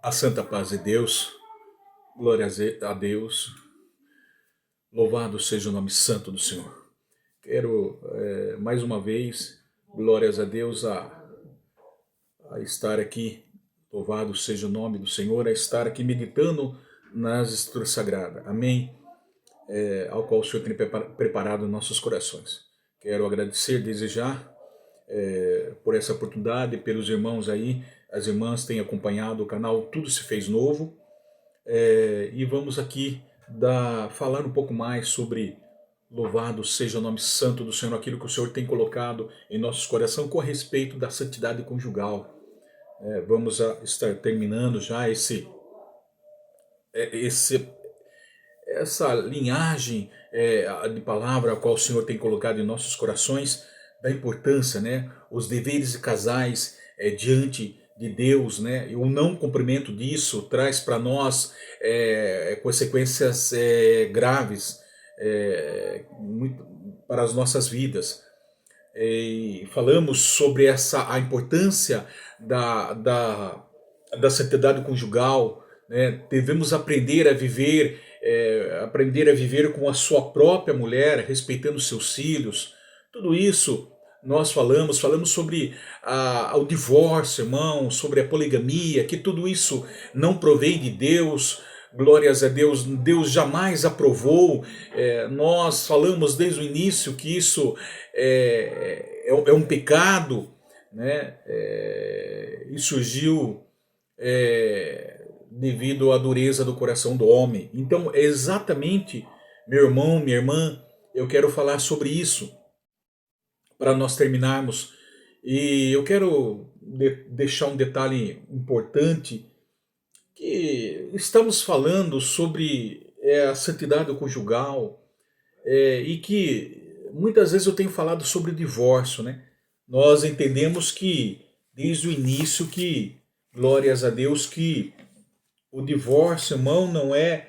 A santa paz de Deus, glória a Deus, louvado seja o nome santo do Senhor. Quero mais uma vez, glórias a Deus, a estar aqui, louvado seja o nome do Senhor, a estar aqui meditando nas Escrituras Sagradas, amém? Ao qual o Senhor tem preparado nossos corações. Quero agradecer, desejar por essa oportunidade, pelos irmãos aí, as irmãs têm acompanhado o canal Tudo Se Fez Novo, e vamos aqui falar um pouco mais sobre louvado seja o nome santo do Senhor, aquilo que o Senhor tem colocado em nossos corações com a respeito da santidade conjugal. Vamos estar terminando já essa linhagem de palavra a qual o Senhor tem colocado em nossos corações, da importância, né, os deveres de casais diante de Deus, né, e o não cumprimento disso traz para nós consequências graves muito, para as nossas vidas. E falamos sobre a importância da santidade conjugal, né? Devemos aprender a viver com a sua própria mulher, respeitando seus filhos. Tudo isso nós falamos sobre o divórcio, irmão, sobre a poligamia, que tudo isso não provém de Deus. Glórias a Deus, Deus jamais aprovou. Nós falamos desde o início que isso é um pecado, né? E surgiu devido à dureza do coração do homem. Então, exatamente, meu irmão, minha irmã, eu quero falar sobre isso para nós terminarmos. E eu quero deixar um detalhe importante, que estamos falando sobre a santidade conjugal, e que muitas vezes eu tenho falado sobre o divórcio, né? Nós entendemos que desde o início que, glórias a Deus, que o divórcio, irmão, não é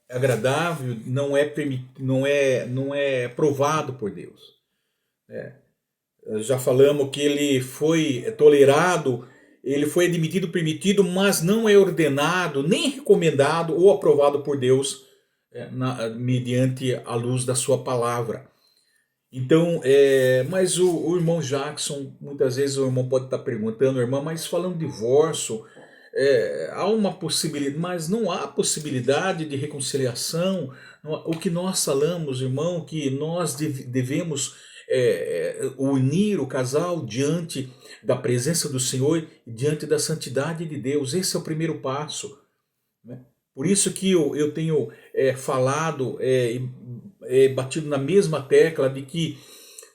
agradável, não é aprovado por Deus. Já falamos que ele foi tolerado, ele foi admitido, permitido, mas não é ordenado, nem recomendado ou aprovado por Deus mediante a luz da sua palavra. Então, mas o irmão Jackson, muitas vezes o irmão pode estar perguntando, irmã, mas falando de divórcio, há uma possibilidade, mas não há possibilidade de reconciliação. O que nós falamos, irmão, que nós devemos unir o casal diante da presença do Senhor, diante da santidade de Deus. Esse é o primeiro passo, né? Por isso que eu tenho falado, batido na mesma tecla de que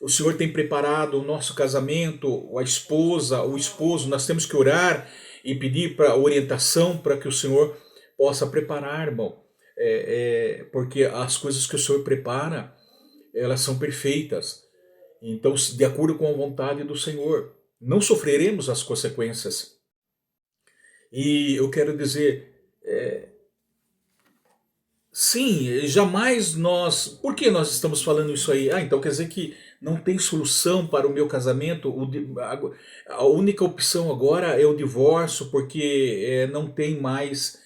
o Senhor tem preparado o nosso casamento, a esposa, o esposo. Nós temos que orar e pedir para orientação para que o Senhor possa preparar, irmão, porque as coisas que o Senhor prepara, elas são perfeitas. Então, de acordo com a vontade do Senhor, não sofreremos as consequências. E eu quero dizer, sim, jamais nós... Por que nós estamos falando isso aí? Então quer dizer que não tem solução para o meu casamento? A única opção agora é o divórcio, porque não tem mais...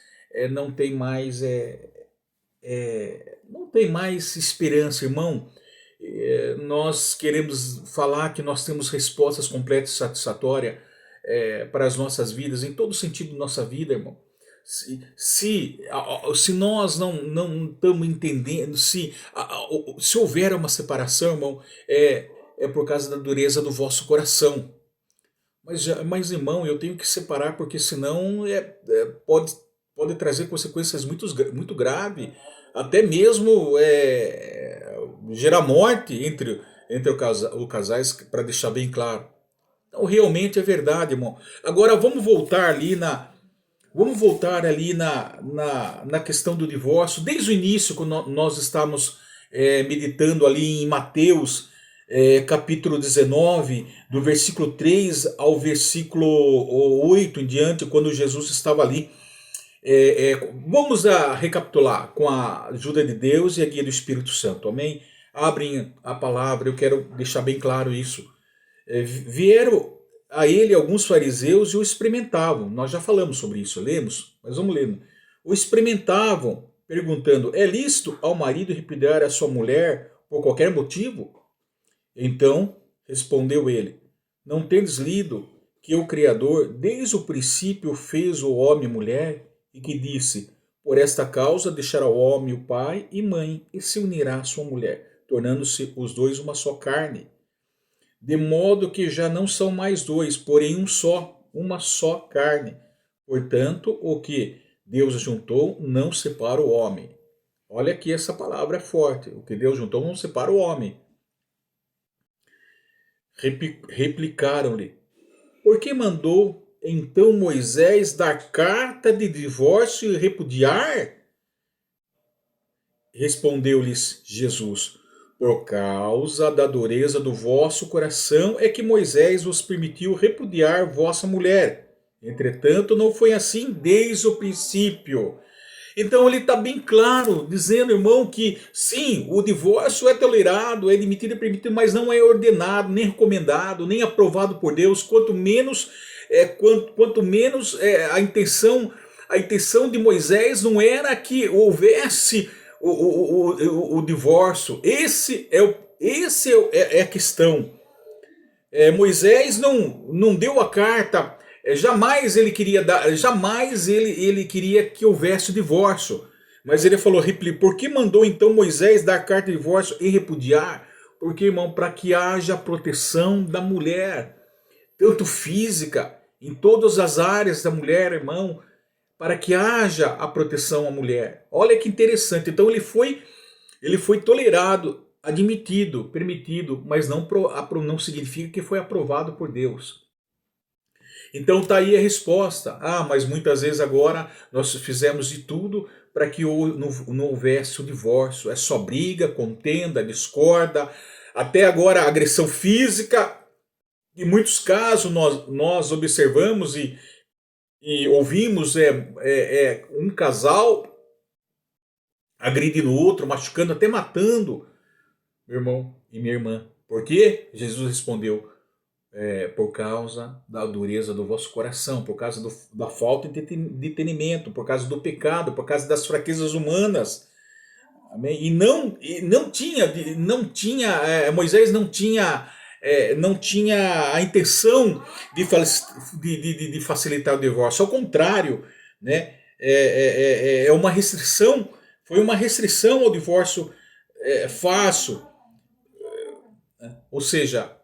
não tem mais... não tem mais esperança, irmão. Nós queremos falar que nós temos respostas completas e satisfatórias para as nossas vidas, em todo sentido da nossa vida, irmão. Se nós não estamos entendendo, se houver uma separação, irmão, é por causa da dureza do vosso coração. Mas irmão, eu tenho que separar, porque senão pode trazer consequências muito graves, até mesmo gerar morte entre os casais, para deixar bem claro. Então realmente é verdade, irmão. Agora vamos voltar ali na questão do divórcio. Desde o início, quando nós estamos meditando ali em Mateus, capítulo 19, do versículo 3 ao versículo 8 em diante, quando Jesus estava ali. Vamos recapitular com a ajuda de Deus e a guia do Espírito Santo, amém? Abrem a palavra, eu quero deixar bem claro isso. a ele alguns fariseus e o experimentavam. Nós já falamos sobre isso, lemos, mas vamos lendo. O experimentavam, perguntando: é lícito ao marido repudiar a sua mulher por qualquer motivo? Então respondeu ele: não tendes lido que o Criador desde o princípio fez o homem e mulher, e que disse: por esta causa deixará o homem o pai e mãe, e se unirá à sua mulher, tornando-se os dois uma só carne. De modo que já não são mais dois, porém um só, uma só carne. Portanto, o que Deus juntou, não separa o homem. Olha aqui, essa palavra é forte. O que Deus juntou, não separa o homem. Replicaram-lhe: por que mandou então Moisés dar carta de divórcio e repudiar? Respondeu-lhes Jesus: por causa da dureza do vosso coração é que Moisés vos permitiu repudiar vossa mulher. Entretanto, não foi assim desde o princípio. Então ele está bem claro, dizendo, irmão, que sim, o divórcio é tolerado, é admitido e permitido, mas não é ordenado, nem recomendado, nem aprovado por Deus, quanto menos a intenção de Moisés não era que houvesse o divórcio. Esse é a questão. Moisés não deu a carta. Jamais ele queria dar, jamais ele queria que houvesse o divórcio. Mas ele falou: por que mandou então Moisés dar carta de divórcio e repudiar? Porque, irmão, para que haja proteção da mulher, tanto física, em todas as áreas da mulher, irmão, para que haja a proteção à mulher. Olha que interessante. Então ele foi tolerado, admitido, permitido, mas não significa que foi aprovado por Deus. Então está aí a resposta. Mas muitas vezes agora nós fizemos de tudo para que não houvesse o divórcio. É só briga, contenda, discorda, até agora agressão física. Em muitos casos nós observamos e ouvimos um casal agredindo o outro, machucando, até matando, meu irmão e minha irmã. Por quê? Jesus respondeu: por causa da dureza do vosso coração, por causa da falta de entendimento, por causa do pecado, por causa das fraquezas humanas. Amém? E Moisés não tinha a intenção de facilitar o divórcio. Ao contrário, né? Uma restrição, foi uma restrição ao divórcio fácil. Ou seja,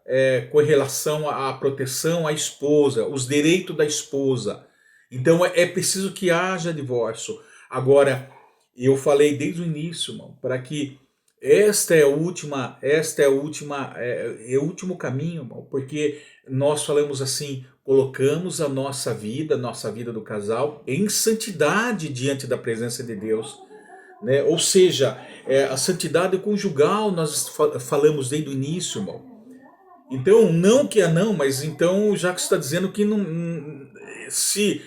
com relação à proteção à esposa, os direitos da esposa. Então é preciso que haja divórcio. Agora, eu falei desde o início, irmão, para que esta é o último caminho, irmão, porque nós falamos assim: colocamos a nossa vida do casal em santidade diante da presença de Deus. Né? Ou seja, a santidade conjugal nós falamos desde o início, irmão. Então, não que não, mas então Jacques está dizendo que não, se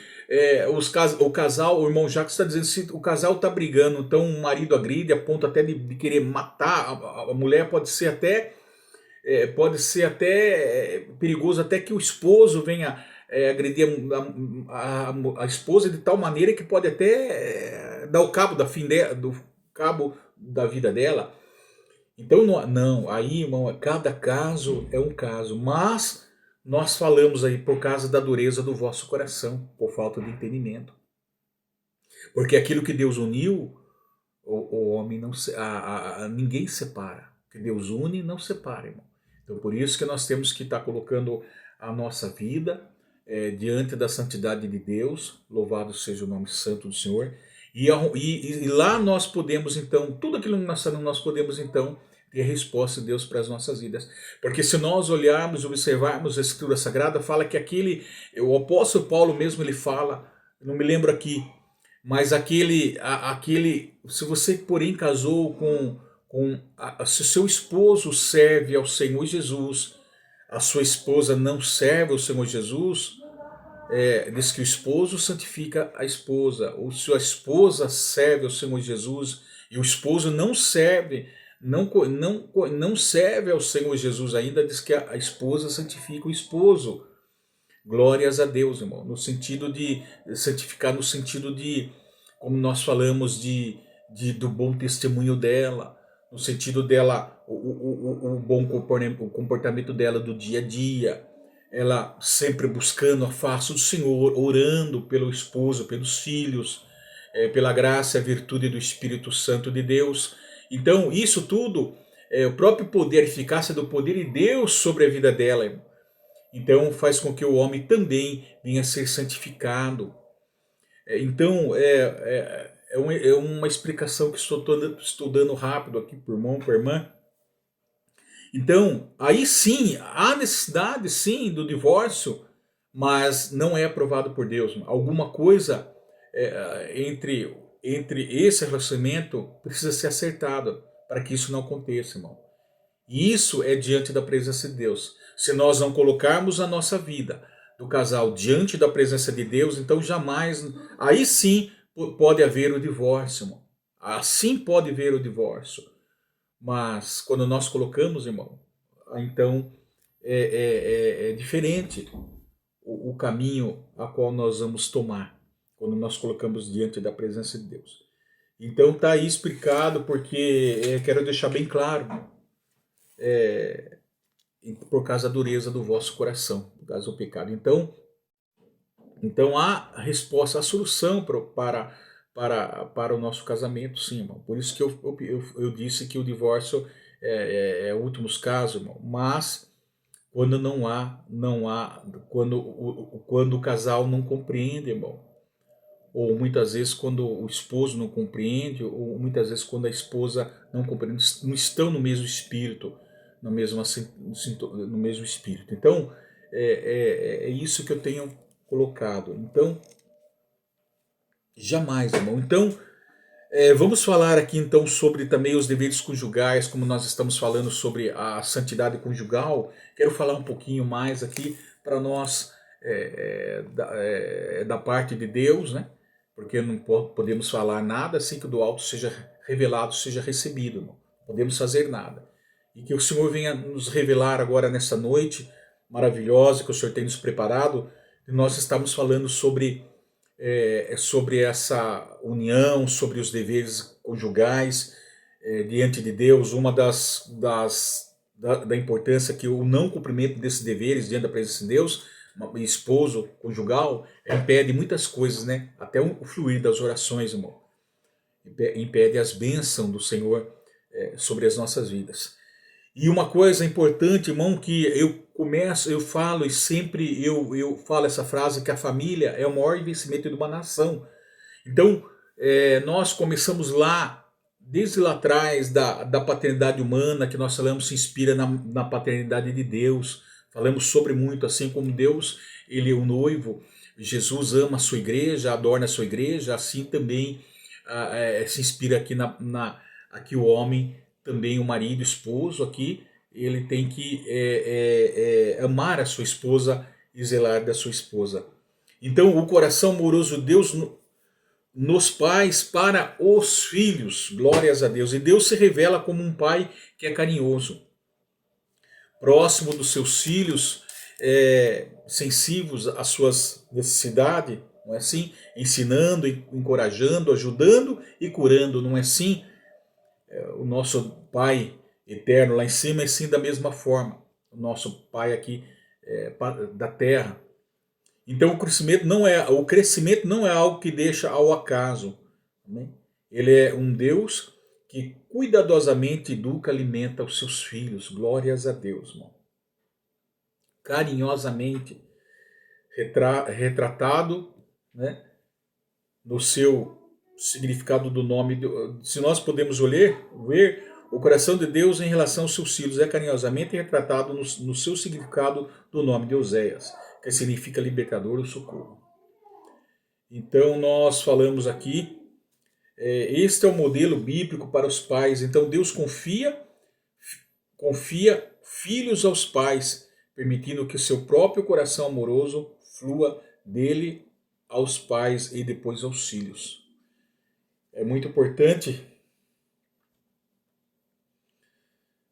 o casal, o irmão Jacques está dizendo, se o casal está brigando, então o marido agride a ponto até de querer matar a mulher, pode ser até perigoso, até que o esposo venha agredir a esposa de tal maneira que pode até dar o cabo do cabo da vida dela. Então não, aí, irmão, cada caso é um caso, mas nós falamos aí por causa da dureza do vosso coração, por falta de entendimento. Porque aquilo que Deus uniu, o homem não ninguém separa. O que Deus une não separa, irmão. Então por isso que nós temos que estar colocando a nossa vida diante da santidade de Deus. Louvado seja o nome santo do Senhor. E lá nós podemos então, tudo aquilo que nós sabemos, nós podemos então ter a resposta de Deus para as nossas vidas. Porque se nós olharmos, observarmos a Escritura Sagrada, fala que o apóstolo Paulo mesmo ele fala, não me lembro aqui, mas se você porém casou se o seu esposo serve ao Senhor Jesus, a sua esposa não serve ao Senhor Jesus, diz que o esposo santifica a esposa, ou se a esposa serve ao Senhor Jesus e o esposo não serve ao Senhor Jesus ainda, diz que a esposa santifica o esposo. Glórias a Deus, irmão, no sentido de santificar, no sentido de, como nós falamos, do bom testemunho dela, no sentido dela, o bom comportamento dela do dia a dia, ela sempre buscando a face do Senhor, orando pelo esposo, pelos filhos, pela graça e a virtude do Espírito Santo de Deus. Então, isso tudo, o próprio poder, a eficácia do poder de Deus sobre a vida dela, irmão. Então faz com que o homem também venha a ser santificado. Então é uma explicação que estou dando rápido aqui por irmão, por irmã. Então aí sim há necessidade sim do divórcio, mas não é aprovado por Deus. Alguma coisa entre esse relacionamento precisa ser acertada para que isso não aconteça, irmão. E isso é diante da presença de Deus. Se nós não colocarmos a nossa vida do casal diante da presença de Deus, então jamais, aí sim pode haver o divórcio, irmão. Assim pode haver o divórcio. Mas quando nós colocamos, irmão, então é diferente o caminho a qual nós vamos tomar quando nós colocamos diante da presença de Deus. Então está aí explicado porque quero deixar bem claro, por causa da dureza do vosso coração, por causa do pecado. Então há a resposta, a solução para o nosso casamento, sim, irmão. Por isso que eu disse que o divórcio é últimos casos, irmão. Mas quando quando o casal não compreende, irmão. Ou muitas vezes quando o esposo não compreende, ou muitas vezes quando a esposa não compreende, não estão no mesmo espírito, no mesmo espírito. Então, é isso que eu tenho colocado. Então, jamais, irmão. Então, vamos falar aqui então sobre também os deveres conjugais, como nós estamos falando sobre a santidade conjugal. Quero falar um pouquinho mais aqui para nós da parte de Deus, né? Porque não podemos falar nada sem que do alto seja revelado, seja recebido. Não podemos fazer nada. E que o Senhor venha nos revelar agora nessa noite maravilhosa que o Senhor tem nos preparado. E nós estamos falando sobre essa união, sobre os deveres conjugais diante de Deus. Uma da importância que o não cumprimento desses deveres diante da presença de Deus, esposo, conjugal, impede muitas coisas, né? Até o fluir das orações, irmão. Impede as bênçãos do Senhor sobre as nossas vidas. E uma coisa importante, irmão, que eu falo e sempre eu falo essa frase, que a família é o maior investimento de uma nação. Então, nós começamos lá, desde lá atrás, da paternidade humana, que nós falamos se inspira na paternidade de Deus. Falamos sobre muito, assim como Deus, ele é o noivo, Jesus ama a sua igreja, adorna a sua igreja, assim também se inspira aqui aqui o homem, também o marido, o esposo aqui, ele tem que amar a sua esposa e zelar da sua esposa. Então, o coração amoroso de Deus nos pais para os filhos, glórias a Deus. E Deus se revela como um pai que é carinhoso, próximo dos seus filhos, sensíveis às suas necessidades, não é assim? Ensinando, encorajando, ajudando e curando, não é assim? O nosso Pai eterno lá em cima é sim da mesma forma. O nosso Pai aqui da terra. Então o crescimento não é algo que deixa ao acaso. Né? Ele é um Deus que cuidadosamente educa, alimenta os seus filhos. Glórias a Deus, irmão. Carinhosamente retratado, né, no seu significado do nome. Se nós podemos ver o coração de Deus em relação aos seus filhos é carinhosamente retratado no seu significado do nome de Oséias, que significa libertador ou socorro. Então nós falamos aqui, este é o modelo bíblico para os pais. Então Deus confia filhos aos pais, permitindo que o seu próprio coração amoroso flua dele aos pais e depois aos filhos. É muito importante.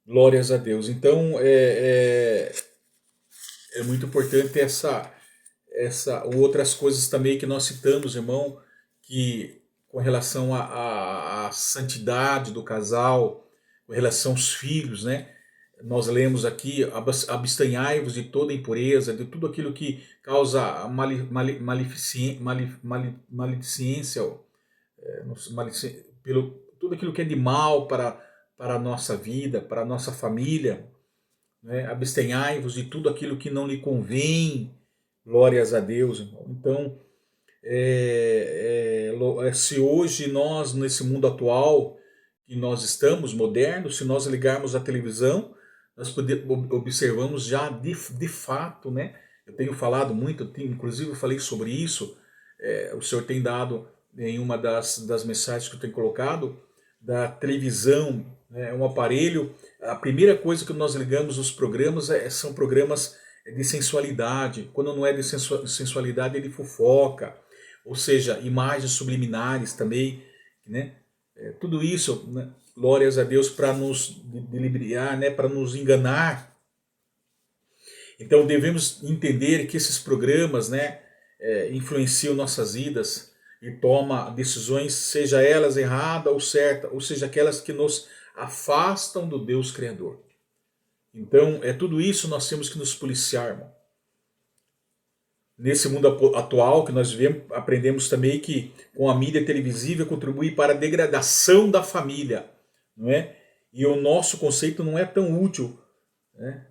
Glórias a Deus. Então é muito importante outras coisas também que nós citamos, irmão, que com relação à santidade do casal, com relação aos filhos, né? Nós lemos aqui, abstenhai-vos de toda impureza, de tudo aquilo que causa maledicência, tudo aquilo que é de mal para a nossa vida, para a nossa família, né? Abstenhai-vos de tudo aquilo que não lhe convém, glórias a Deus, irmão. Então, se hoje nós, nesse mundo atual que nós estamos, modernos, se nós ligarmos a televisão, nós observamos já de fato, né? Eu tenho falado muito, inclusive eu falei sobre isso, o senhor tem dado em uma das mensagens que eu tenho colocado, da televisão, né, um aparelho, a primeira coisa que nós ligamos os programas são programas de sensualidade. Quando não é de sensualidade, ele fofoca, ou seja, imagens subliminares também, né? Tudo isso, né, glórias a Deus, para nos ludibriar, né, para nos enganar. Então devemos entender que esses programas, né, influenciam nossas vidas e toma decisões, seja elas erradas ou certas, ou seja, aquelas que nos afastam do Deus Criador. Então, tudo isso nós temos que nos policiar, irmão. Nesse mundo atual que nós vivemos, aprendemos também que com a mídia televisiva contribui para a degradação da família, não é? E o nosso conceito não é tão útil, né?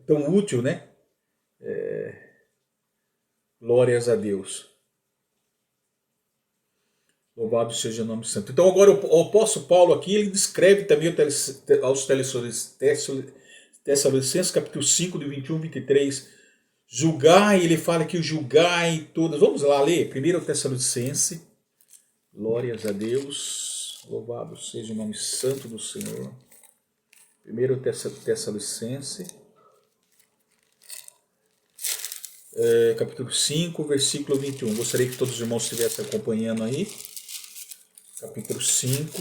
Tão útil, né? Glórias a Deus. Louvado seja o nome santo. Então agora o apóstolo Paulo aqui, ele descreve também aos Tessalonicenses, capítulo 5, do 21 e 23. Julgai, ele fala que julgai todas. Vamos lá ler. 1 Tessalonicenses. Glórias a Deus. Louvado seja o nome santo do Senhor. 1 Tessalonicenses. Capítulo 5, versículo 21. Gostaria que todos os irmãos estivessem acompanhando aí. Capítulo 5,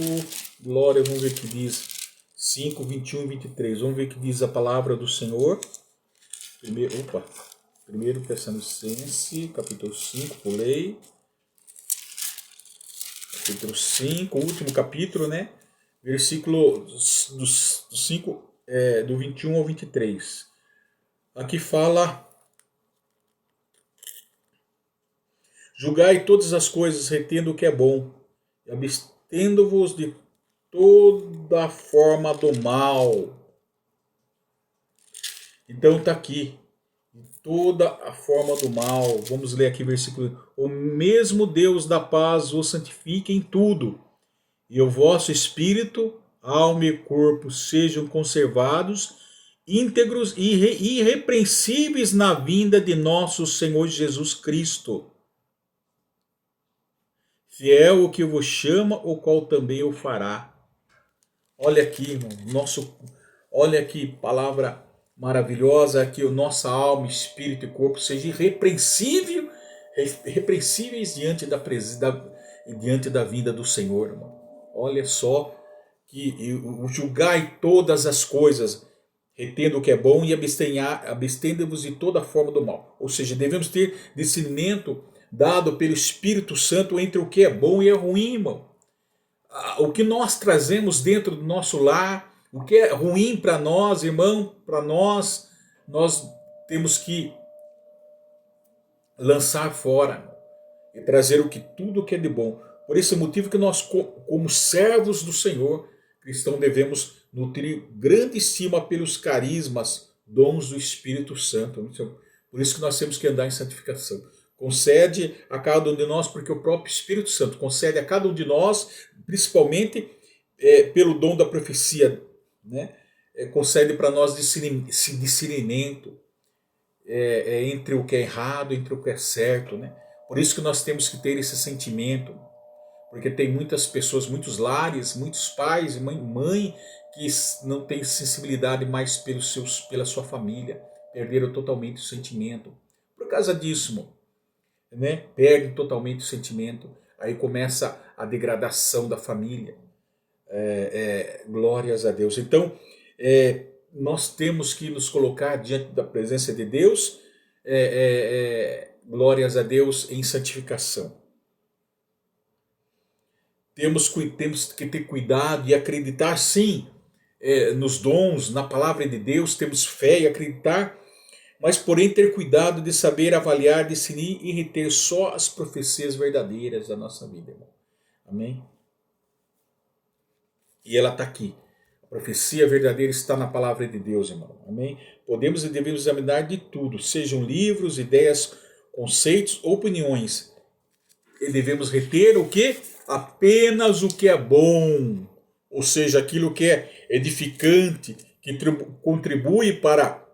glória, vamos ver o que diz. 5, 21 e 23. Vamos ver o que diz a palavra do Senhor. 1 Tessalonicenses, capítulo 5, pulei. Capítulo 5, último capítulo, né? Versículo do 5, do 21 ao 23. Aqui fala: julgai todas as coisas, retendo o que é bom, e abstendo-vos de toda forma do mal. Então está aqui, toda a forma do mal. Vamos ler aqui o versículo: o mesmo Deus da paz os santifique em tudo, e o vosso espírito, alma e corpo sejam conservados íntegros e irrepreensíveis na vinda de nosso Senhor Jesus Cristo. Fiel o que vos chama, o qual também o fará. Olha aqui, irmão, olha que palavra maravilhosa, que a nossa alma, espírito e corpo sejam irrepreensíveis diante da vinda do Senhor, irmão. Olha só, que julgai todas as coisas, retendo o que é bom e abstendo-vos de toda forma do mal. Ou seja, devemos ter discernimento dado pelo Espírito Santo entre o que é bom e é ruim, irmão. O que nós trazemos dentro do nosso lar, o que é ruim para nós, irmão, para nós temos que lançar fora e trazer tudo o que é de bom. Por esse motivo que nós, como servos do Senhor, cristão, devemos nutrir grande estima pelos carismas, dons do Espírito Santo. Por isso que nós temos que andar em santificação. Concede a cada um de nós, porque o próprio Espírito Santo concede a cada um de nós, principalmente pelo dom da profecia, né? Concede para nós discernimento entre o que é errado, entre o que é certo, né? Por isso que nós temos que ter esse sentimento, porque tem muitas pessoas, muitos lares, muitos pais e mãe que não têm sensibilidade mais pela sua família, perderam totalmente o sentimento. Por causa disso, irmão, né? Perde totalmente o sentimento, aí começa a degradação da família. Glórias a Deus. Então, nós temos que nos colocar diante da presença de Deus, glórias a Deus, em santificação. Temos que ter cuidado e acreditar sim nos dons, na palavra de Deus, temos fé e acreditar, mas porém ter cuidado de saber avaliar, discernir e reter só as profecias verdadeiras da nossa vida, irmão. Amém? E ela está aqui. A profecia verdadeira está na palavra de Deus, irmão. Amém? Podemos e devemos examinar de tudo, sejam livros, ideias, conceitos, opiniões. E devemos reter o que? Apenas o que é bom, ou seja, aquilo que é edificante, que contribui para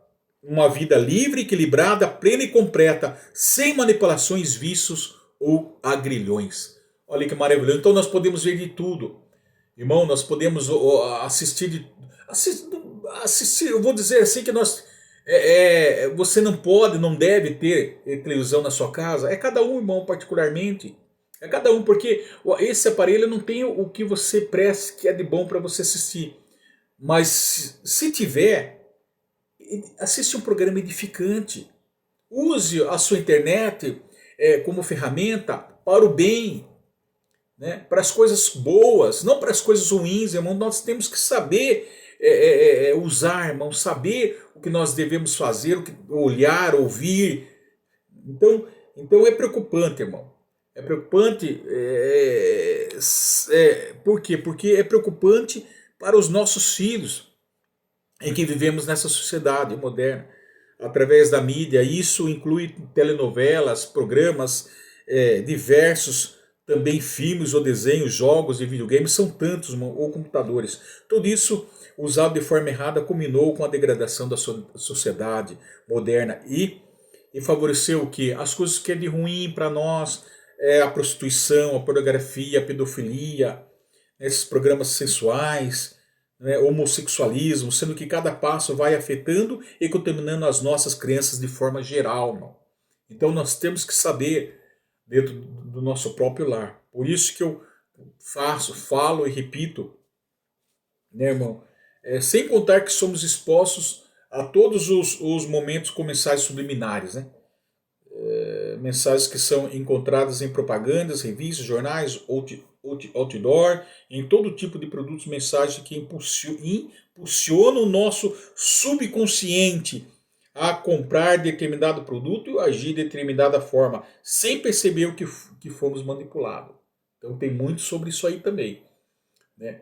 uma vida livre, equilibrada, plena e completa, sem manipulações, vícios ou agrilhões. Olha que maravilhoso. Então nós podemos ver de tudo. Irmão, nós podemos assistir, eu vou dizer assim que nós... você não pode, não deve ter televisão na sua casa. É cada um, irmão, particularmente. É cada um, porque esse aparelho não tem o que você presta que é de bom para você assistir. Mas se tiver, assiste um programa edificante. Use a sua internet como ferramenta para o bem, né? Para as coisas boas, não para as coisas ruins, irmão. Nós temos que saber usar, irmão, saber o que nós devemos fazer, olhar, ouvir. Então é preocupante, irmão. É preocupante, por quê? Porque é preocupante para os nossos filhos, em que vivemos nessa sociedade moderna, através da mídia. Isso inclui telenovelas, programas diversos, também filmes ou desenhos, jogos e videogames, são tantos, irmão, ou computadores. Tudo isso usado de forma errada culminou com a degradação da sociedade moderna e favoreceu o que? As coisas que é de ruim para nós, a prostituição, a pornografia, a pedofilia, esses programas sensuais, né, homossexualismo, sendo que cada passo vai afetando e contaminando as nossas crianças de forma geral, irmão. Então nós temos que saber dentro do nosso próprio lar. Por isso que eu falo e repito, né, irmão, sem contar que somos expostos a todos os momentos com mensagens subliminares, né? Mensagens que são encontradas em propagandas, revistas, jornais, outdoor, em todo tipo de produtos, mensagens que impulsionam o nosso subconsciente a comprar determinado produto e agir de determinada forma, sem perceber o que fomos manipulados. Então tem muito sobre isso aí também, né?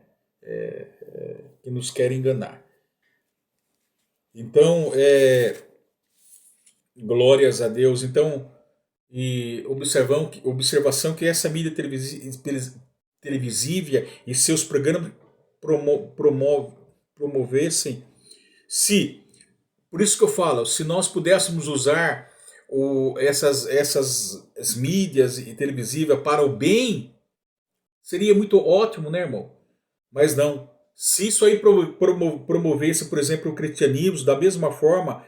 Que nos querem enganar. Então, glórias a Deus. Então, e observação que essa mídia televisiva e seus programas promovessem, por isso que eu falo, se nós pudéssemos usar essas mídias e televisivas para o bem, seria muito ótimo, né, irmão? Mas não. Se isso aí promovesse, por exemplo, o cristianismo da mesma forma,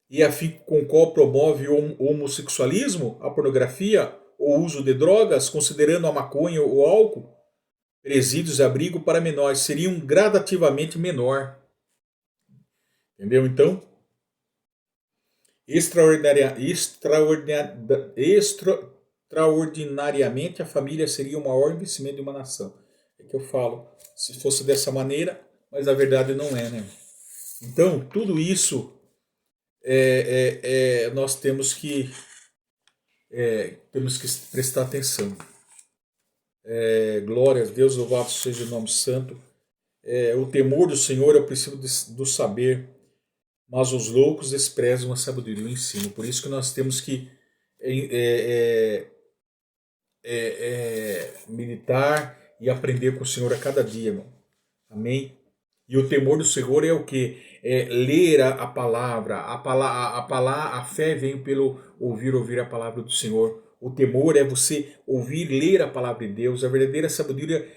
e a fim com qual promove o homossexualismo, a pornografia, o uso de drogas, considerando a maconha ou o álcool, presídios e abrigo para menores, seriam gradativamente menor. Entendeu? Então, extraordinariamente a família seria o maior investimento de uma nação. É que eu falo, se fosse dessa maneira, mas na verdade não é, né? Então, tudo isso nós temos que prestar atenção. Glória a Deus, louvado seja o nome santo. O temor do Senhor é o princípio do saber, mas os loucos desprezam a sabedoria e o ensino. Por isso que nós temos que meditar e aprender com o Senhor a cada dia, irmão. Amém? E o temor do Senhor é o que? Ler a palavra. A fé vem pelo ouvir a palavra do Senhor. O temor é você ouvir, ler a palavra de Deus. A verdadeira sabedoria,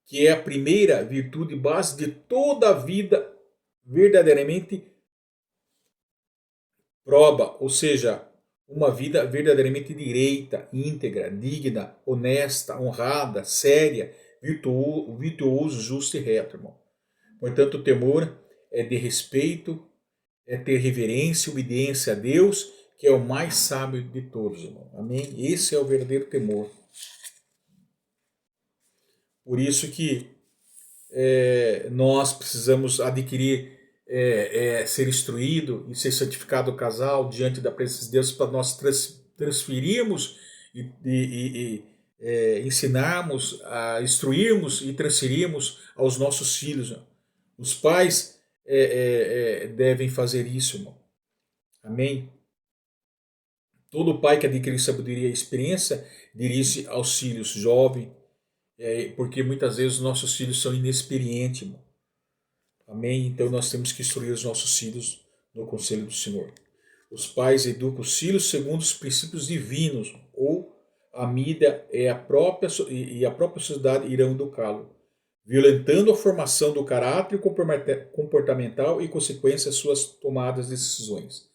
que é a primeira virtude base de toda a vida, verdadeiramente proba. Ou seja, uma vida verdadeiramente direita, íntegra, digna, honesta, honrada, séria, virtuoso, justo e reto, irmão. Portanto, o temor é de respeito, é ter reverência, obediência a Deus, que é o mais sábio de todos, irmão. Amém? Esse é o verdadeiro temor. Por isso que nós precisamos adquirir, ser instruído e ser santificado o casal diante da presença de Deus, para nós transferirmos e ensinarmos, instruirmos e transferirmos aos nossos filhos. Né? Os pais devem fazer isso, irmão. Amém? Todo pai que adquire sabedoria e experiência dirige aos filhos jovens, porque muitas vezes os nossos filhos são inexperientes, irmão. Amém? Então nós temos que instruir os nossos filhos no conselho do Senhor. Os pais educam os filhos segundo os princípios divinos, ou a mídia e a própria sociedade irão educá-lo, violentando a formação do caráter comportamental e consequência as suas tomadas de decisões.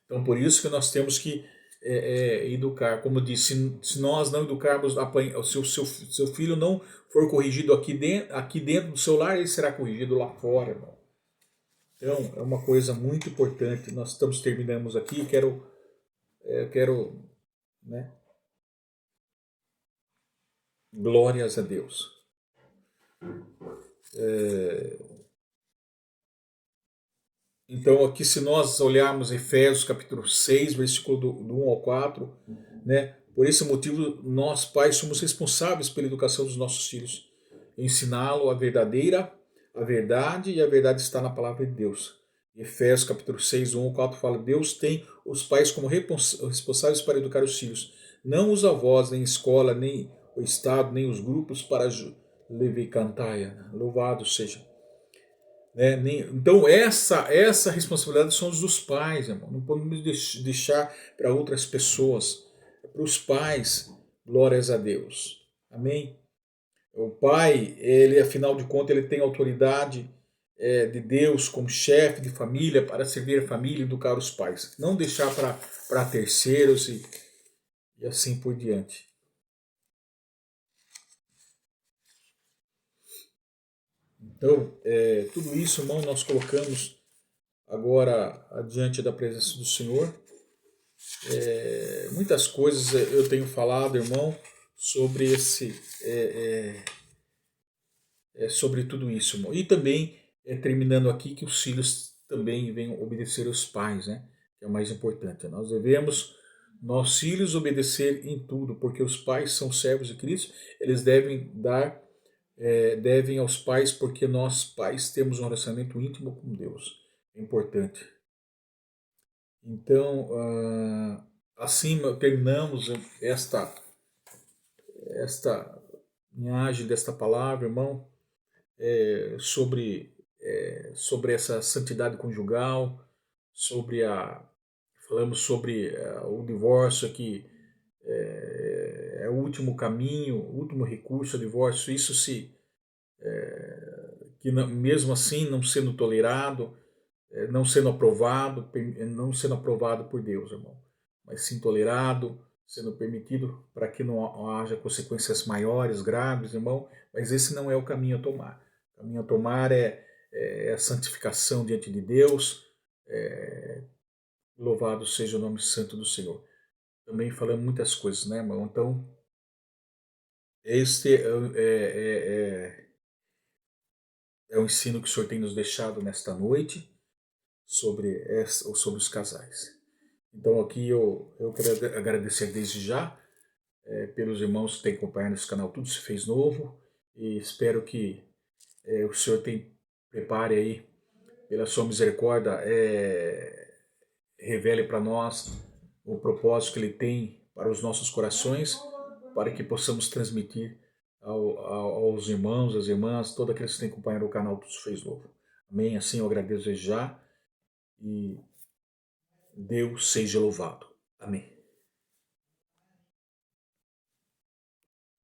Então por isso que nós temos que educar. Como disse, se nós não educarmos, seu filho não for corrigido aqui dentro do seu lar, ele será corrigido lá fora, irmão. Então, é uma coisa muito importante. Nós terminamos aqui. Quero, né? Glórias a Deus. Então, aqui, se nós olharmos Efésios capítulo 6, versículo do 1 ao 4, né? Por esse motivo, nós pais somos responsáveis pela educação dos nossos filhos. Ensiná-lo a verdade, e a verdade está na palavra de Deus. Efésios capítulo 6, 1 ao 4 fala: Deus tem os pais como responsáveis para educar os filhos, não os avós, nem a escola, nem o Estado, nem os grupos para levicantaia. Louvado seja. Então essa responsabilidade são dos pais, irmão. Não podemos deixar para outras pessoas. Para os pais, glórias a Deus. Amém? O pai, ele, afinal de contas, ele tem autoridade de Deus como chefe de família para servir a família e educar os pais. Não deixar para terceiros e assim por diante. Então, tudo isso, irmão, nós colocamos agora adiante da presença do Senhor. Muitas coisas eu tenho falado, irmão, sobre sobre tudo isso, irmão. E também, terminando aqui, que os filhos também venham obedecer aos pais, né? Que é o mais importante. Nós devemos, nós filhos, obedecer em tudo, porque os pais são servos de Cristo, eles devem aos pais, porque nós pais temos um relacionamento íntimo com Deus. É importante. Então, assim terminamos esta linhagem desta palavra, irmão, sobre essa santidade conjugal, falamos sobre o divórcio, que é o último caminho, o último recurso, o divórcio. Isso que não, mesmo assim não sendo tolerado, não sendo aprovado por Deus, irmão, mas sim tolerado, sendo permitido, para que não haja consequências maiores, graves, irmão. Mas esse não é o caminho a tomar. O caminho a tomar é a santificação diante de Deus. Louvado seja o nome santo do Senhor. Também falamos muitas coisas, né, irmão? Então, este é o ensino que o Senhor tem nos deixado nesta noite sobre os casais. Então aqui eu quero agradecer desde já pelos irmãos que têm acompanhado esse canal Tudo Se Fez Novo, e espero que o Senhor prepare aí, pela sua misericórdia, revele para nós o propósito que Ele tem para os nossos corações, para que possamos transmitir aos irmãos, às irmãs, todos aqueles que têm acompanhado o canal Tudo Se Fez Novo. Amém? Assim eu agradeço desde já, e Deus seja louvado. Amém.